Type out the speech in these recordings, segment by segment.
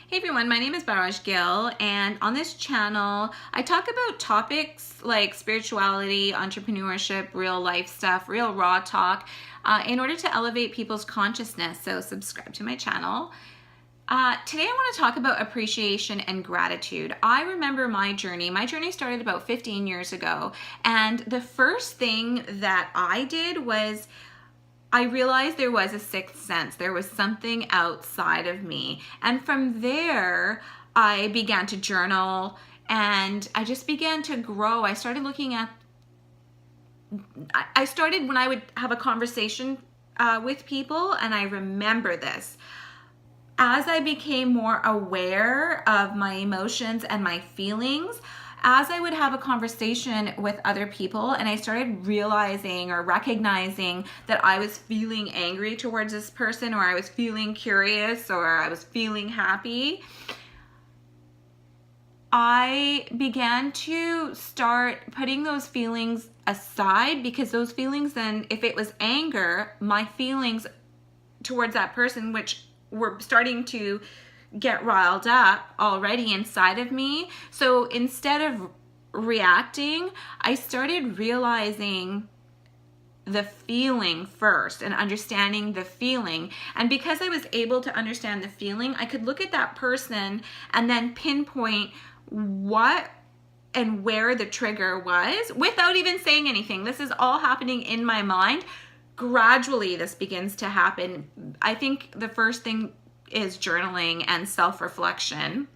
Hey everyone, my name is Baraj Gill, and on this channel I talk about topics like spirituality, entrepreneurship, real life stuff, real raw talk, in order to elevate people's consciousness. So subscribe to my channel. Today I want to talk about appreciation and gratitude. I remember my journey. My journey started about 15 years ago, and the first thing that I did was I realized there was a sixth sense. There was something outside of me. And from there, I began to journal and I just began to grow. I started looking at, when I would have a conversation with people, and I remember this. As I became more aware of my emotions and my feelings, as I would have a conversation with other people and I started realizing or recognizing that I was feeling angry towards this person, or I was feeling curious, or I was feeling happy, I began to start putting those feelings aside, because those feelings then, if it was anger, my feelings towards that person, which were starting to get riled up already inside of me. So instead of reacting, I started realizing the feeling first and understanding the feeling. And because I was able to understand the feeling, I could look at that person and then pinpoint what and where the trigger was without even saying anything. This is all happening in my mind. Gradually, this begins to happen. I think the first thing is journaling and self-reflection.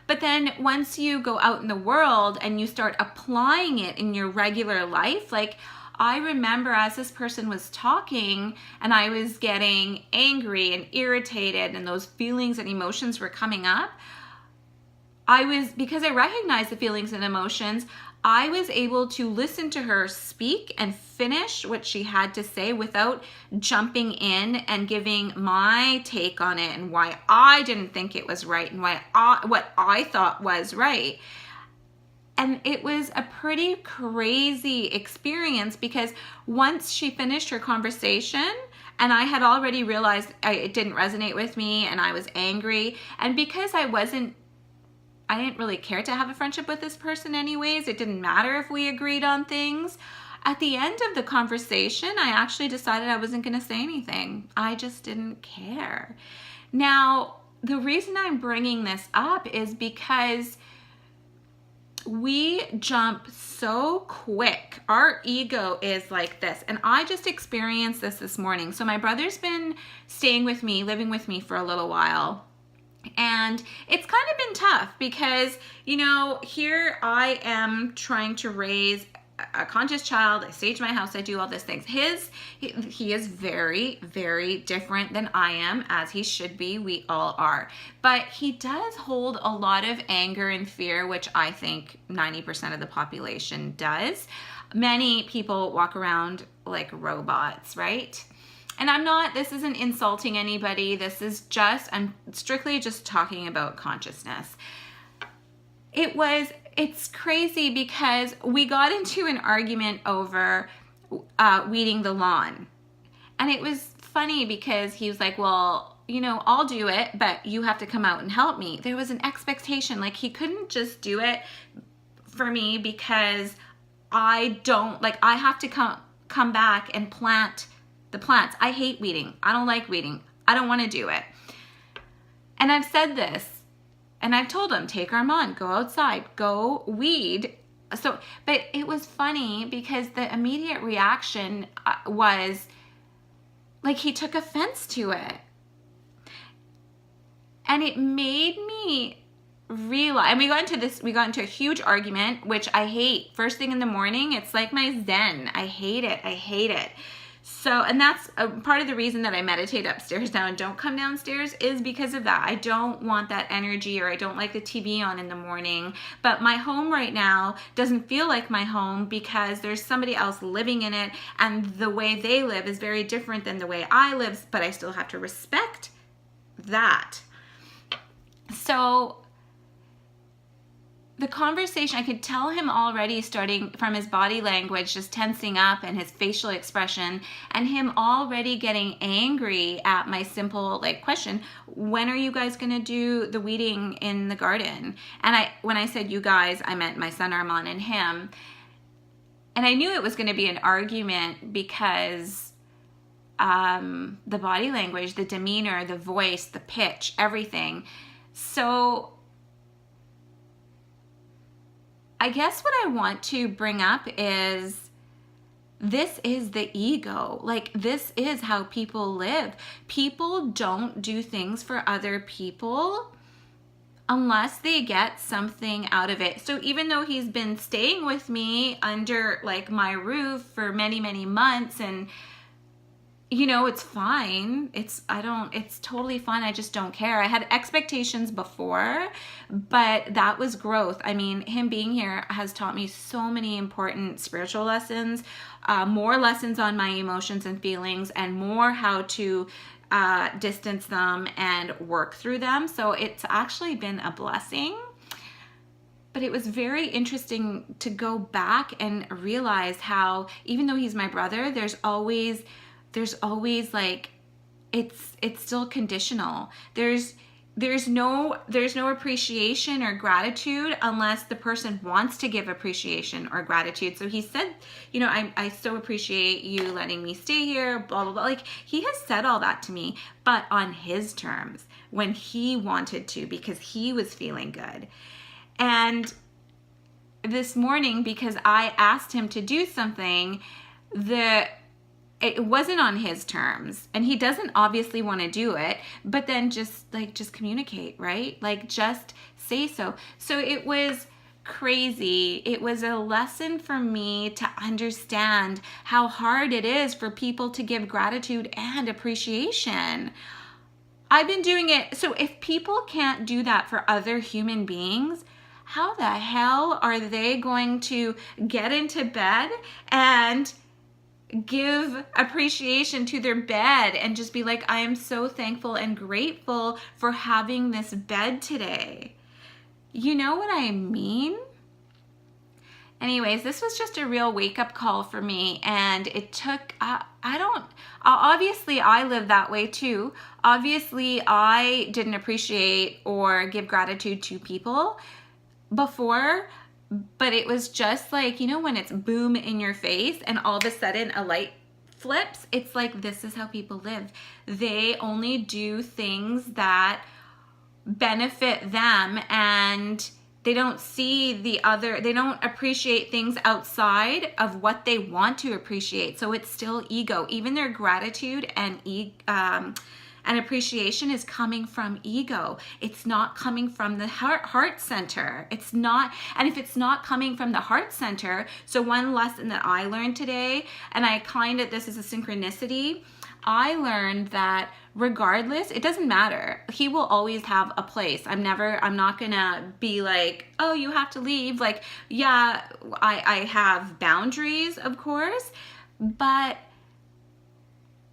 But then once you go out in the world and you start applying it in your regular life, like I remember as this person was talking and I was getting angry and irritated and those feelings and emotions were coming up, because I recognized the feelings and emotions, I was able to listen to her speak and finish what she had to say without jumping in and giving my take on it and why I didn't think it was right and what I thought was right. And it was a pretty crazy experience, because once she finished her conversation and I had already realized it didn't resonate with me and I was angry, and because I didn't really care to have a friendship with this person anyways. It didn't matter if we agreed on things. At the end of the conversation, I actually decided I wasn't going to say anything. I just didn't care. Now, the reason I'm bringing this up is because we jump so quick. Our ego is like this. And I just experienced this morning. So my brother's been staying with me, living with me for a little while. And it's kind of been tough because, here I am trying to raise a conscious child. I stage my house. I do all these things. He is very, very different than I am, as he should be. We all are. But he does hold a lot of anger and fear, which I think 90% of the population does. Many people walk around like robots, right? And this isn't insulting anybody. I'm strictly just talking about consciousness. It's crazy because we got into an argument over weeding the lawn. And it was funny because he was like, well, I'll do it, but you have to come out and help me. There was an expectation, like he couldn't just do it for me because I have to come back and plant the plants. I hate weeding. I don't like weeding. I don't want to do it. And I've said this, and I've told him, take Armand, go outside, go weed. But it was funny because the immediate reaction was like he took offense to it. And it made me realize, and we got into a huge argument, which I hate. First thing in the morning, it's like my zen. I hate it. So, and that's a part of the reason that I meditate upstairs now and don't come downstairs, is because of that. I don't want that energy, or I don't like the TV on in the morning. But my home right now doesn't feel like my home because there's somebody else living in it, and the way they live is very different than the way I live, but I still have to respect that. So the conversation, I could tell him already, starting from his body language, just tensing up, and his facial expression, and him already getting angry at my simple like question, when are you guys gonna do the weeding in the garden? And when I said you guys, I meant my son Armand and him. And I knew it was gonna be an argument because the body language, the demeanor, the voice, the pitch, everything. So I guess what I want to bring up is, this is the ego. Like, this is how people live. People don't do things for other people unless they get something out of it. So even though he's been staying with me under like my roof for many, many months, and you know, it's fine. It's totally fine. I just don't care. I had expectations before, but that was growth. I mean, him being here has taught me so many important spiritual lessons, more lessons on my emotions and feelings, and more how to distance them and work through them. So it's actually been a blessing. But it was very interesting to go back and realize how, even though he's my brother, there's always like, it's still conditional. There's no appreciation or gratitude unless the person wants to give appreciation or gratitude. So he said, you know, I so appreciate you letting me stay here, blah, blah, blah. Like, he has said all that to me, but on his terms, when he wanted to, because he was feeling good. And this morning, because I asked him to do something, it wasn't on his terms, and he doesn't obviously want to do it, but then just communicate, right? Like, just say so. So it was crazy. It was a lesson for me to understand how hard it is for people to give gratitude and appreciation. I've been doing it. So if people can't do that for other human beings, how the hell are they going to get into bed and give appreciation to their bed and just be like, I am so thankful and grateful for having this bed today? You know what I mean? Anyways, this was just a real wake-up call for me, and it took, obviously I live that way too. Obviously I didn't appreciate or give gratitude to people before, but it was just like, you know, when it's boom in your face and all of a sudden a light flips, it's like, this is how people live. They only do things that benefit them, and they don't see they don't appreciate things outside of what they want to appreciate. So it's still ego. Even their gratitude and appreciation is coming from ego. It's not coming from the heart center. It's not. And if it's not coming from the heart center, so one lesson that I learned today, and this is a synchronicity, I learned that regardless, it doesn't matter. He will always have a place. I'm not gonna be like, oh, you have to leave. Like, yeah, I have boundaries, of course, but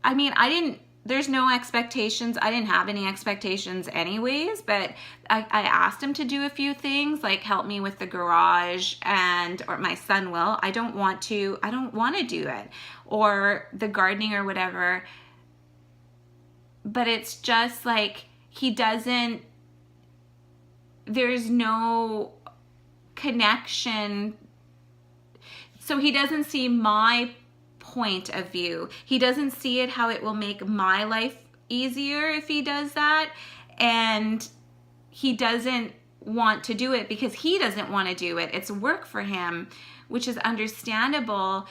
I mean, there's no expectations. I didn't have any expectations anyways, but I asked him to do a few things, like help me with the garage, or my son will. I don't want to do it, or the gardening or whatever. But it's just like, there's no connection. So he doesn't see my point of view. He doesn't see it how it will make my life easier if he does that. And he doesn't want to do it because he doesn't want to do it. It's work for him, which is understandable.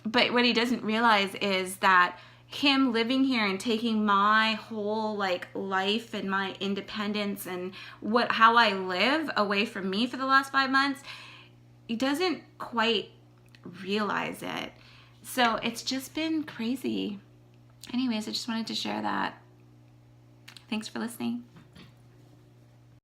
But what he doesn't realize is that him living here and taking my whole life and my independence and how I live away from me for the last 5 months, he doesn't quite realize it. So it's just been crazy. Anyways, I just wanted to share that. Thanks for listening.